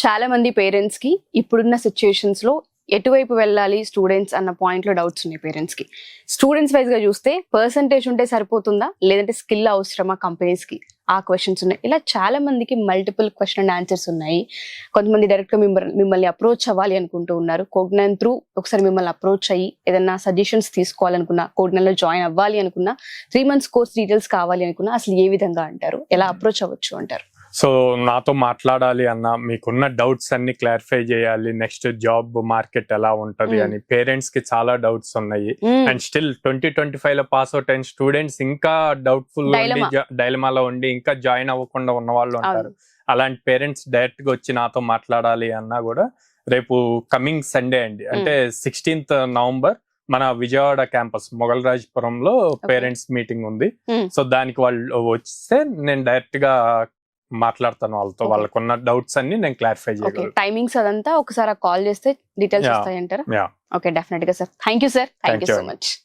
చాలా మంది పేరెంట్స్ కి ఇప్పుడున్న సిచ్యుయేషన్స్ లో ఎటువైపు వెళ్ళాలి స్టూడెంట్స్ అన్న పాయింట్ లో డౌట్స్ ఉన్నాయి పేరెంట్స్ కి. స్టూడెంట్స్ వైజ్ గా చూస్తే పర్సంటేజ్ ఉంటే సరిపోతుందా, లేదంటే స్కిల్ అవసరమా కంపెనీస్ కి, ఆ క్వశ్చన్స్ ఉన్నాయి. ఇలా చాలా మందికి మల్టిపుల్ క్వశ్చన్ అండ్ ఆన్సర్స్ ఉన్నాయి. కొంతమంది డైరెక్ట్ గా మిమ్మల్ని అప్రోచ్ అవ్వాలి అనుకుంటూ ఉన్నారు. కోగ్నైన్ త్రూ ఒకసారి మిమ్మల్ని అప్రోచ్ అయ్యి ఏదైనా సజెషన్స్ తీసుకోవాలనుకున్నా, కోగ్నైన్ లో జాయిన్ అవ్వాలి అనుకున్నా, 3 months కోర్స్ డీటెయిల్స్ కావాలి అనుకున్నా అసలు ఏ విధంగా అంటారు, ఎలా అప్రోచ్ అవ్వచ్చు అంటారు? సో నాతో మాట్లాడాలి అన్న, మీకున్న డౌట్స్ అన్ని క్లారిఫై చేయాలి, నెక్స్ట్ జాబ్ మార్కెట్ ఎలా ఉంటది అని పేరెంట్స్ కి చాలా డౌట్స్ ఉన్నాయి. అండ్ స్టిల్ 2025 లో పాస్ అవుట్ అయిన స్టూడెంట్స్ ఇంకా డౌట్ఫుల్ డైలమాలో ఉండి ఇంకా జాయిన్ అవ్వకుండా ఉన్న వాళ్ళు ఉంటారు. అలాంటి పేరెంట్స్ డైరెక్ట్ గా వచ్చి నాతో మాట్లాడాలి అన్నా కూడా రేపు కమింగ్ సండే అండి, అంటే 16th November మన విజయవాడ క్యాంపస్ మొగల్రాజ్పురంలో పేరెంట్స్ మీటింగ్ ఉంది. సో దానికి వాళ్ళు వస్తే నేను డైరెక్ట్ గా మాట్లాడతాను వాళ్ళతో, వాళ్ళకున్న డౌట్స్ అన్ని నేను క్లారిఫై చేయగలను. టైమింగ్స్ అదంతా ఒకసారి కాల్ చేస్తే డీటెయిల్స్ వస్తాయంటారా? ఓకే, డెఫినెట్ గా sir. Thank you sir, thank you so much.